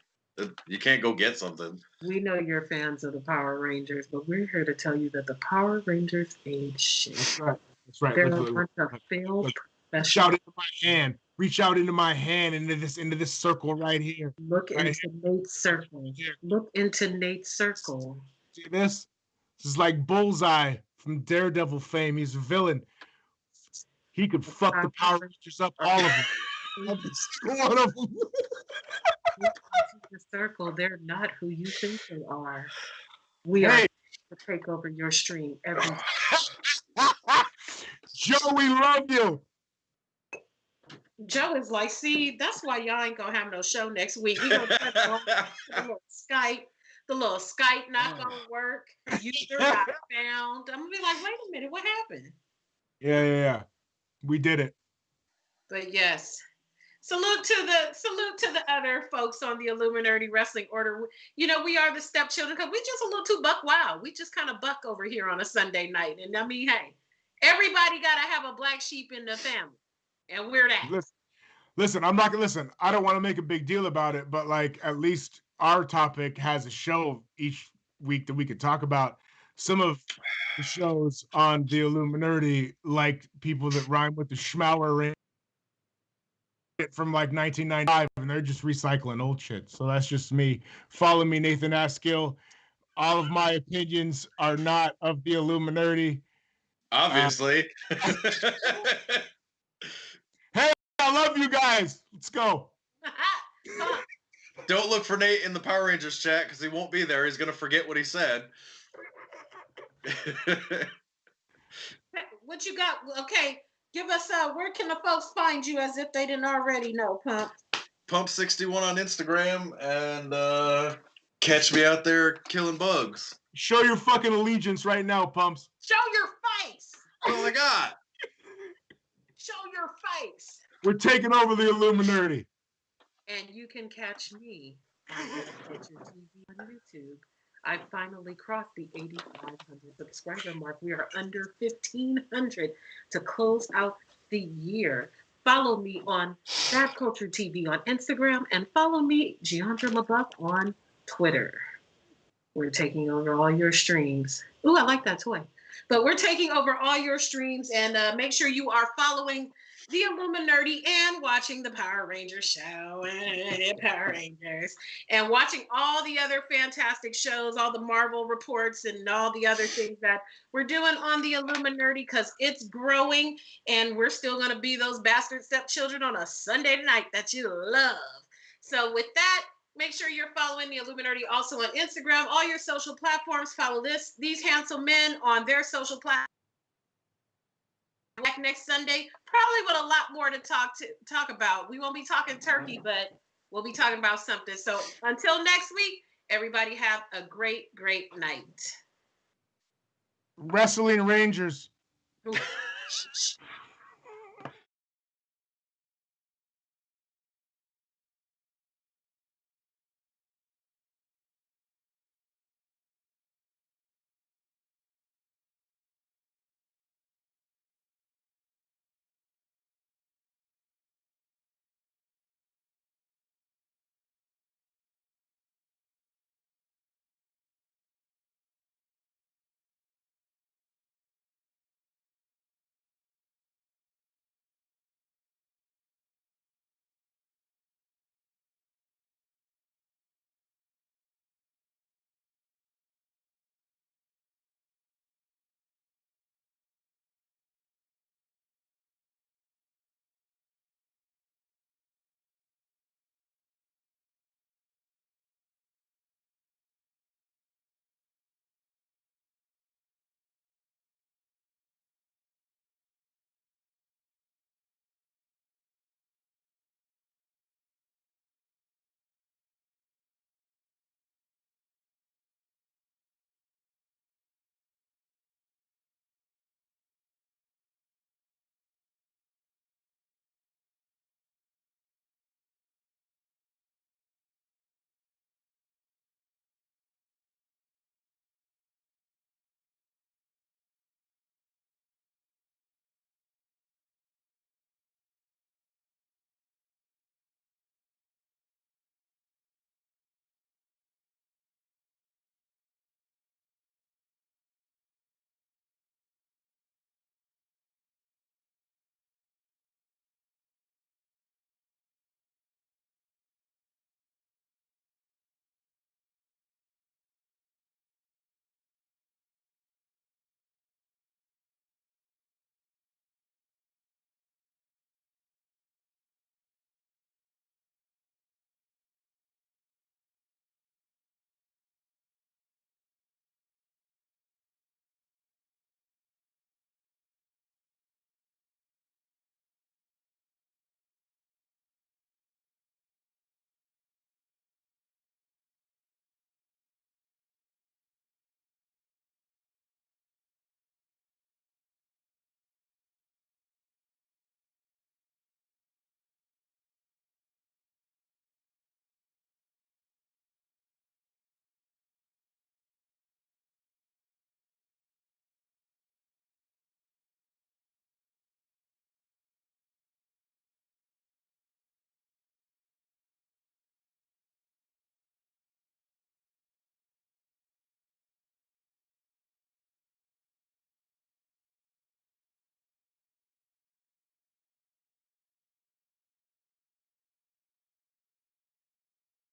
You can't go get something. We know you're fans of the Power Rangers, but we're here to tell you that the Power Rangers ain't shit. That's right. They're a bunch of failed professionals. Shout into my hand. Reach out into my hand into this circle right here. Look into Nate's circle. Look into Nate's circle. See this? This is like bullseye from Daredevil fame. He's a villain. He could fuck the Power Rangers up, all of them. Every single one of them. The circle, they're not who you think they are. We are to take over your stream every Joe, we love you. Joe is like, see, that's why y'all ain't gonna have no show next week. We gonna touch on the little Skype. The little Skype not gonna work. User not found. I'm gonna be like, wait a minute, what happened? Yeah. We did it. But yes. Salute to the other folks on the Illuminati Wrestling Order. You know, we are the stepchildren because we just a little too buck wild. We just kind of buck over here on a Sunday night. And I mean, hey, everybody got to have a black sheep in the family. And we're that. Listen, I'm not going to listen. I don't want to make a big deal about it, but like at least our topic has a show each week that we could talk about. Some of the shows on the Illuminati, like people that rhyme with the Schmauer ring from like 1995, and they're just recycling old shit. So that's just me. Follow me, Nathan Askill. All of my opinions are not of the Illuminati. Obviously. Hey, I love you guys. Let's go. Don't look for Nate in the Power Rangers chat because he won't be there. He's gonna forget what he said. What you got? Okay, give us where can the folks find you as if they didn't already know, Pump? Pump61 on Instagram and catch me out there killing bugs. Show your fucking allegiance right now, Pumps. Show your face. Oh my God. Show your face. We're taking over the Illuminati. And you can catch me on Culture TV on YouTube. I finally crossed the 8,500 subscriber mark. We are under 1,500 to close out the year. Follow me on That Culture TV on Instagram and follow me, Giandra LaBeouf, on Twitter. We're taking over all your streams. Ooh, I like that toy. But we're taking over all your streams and make sure you are following the Illuminati and watching the Power Rangers show and Power Rangers and watching all the other fantastic shows, all the Marvel reports and all the other things that we're doing on the Illuminati because it's growing and we're still going to be those bastard stepchildren on a Sunday night that you love. So with that, make sure you're following the Illuminati also on Instagram, all your social platforms. Follow these handsome men on their social platforms. Back next Sunday, probably with a lot more to talk about. We won't be talking turkey, but we'll be talking about something. So until next week, everybody have a great night. Wrestling Rangers.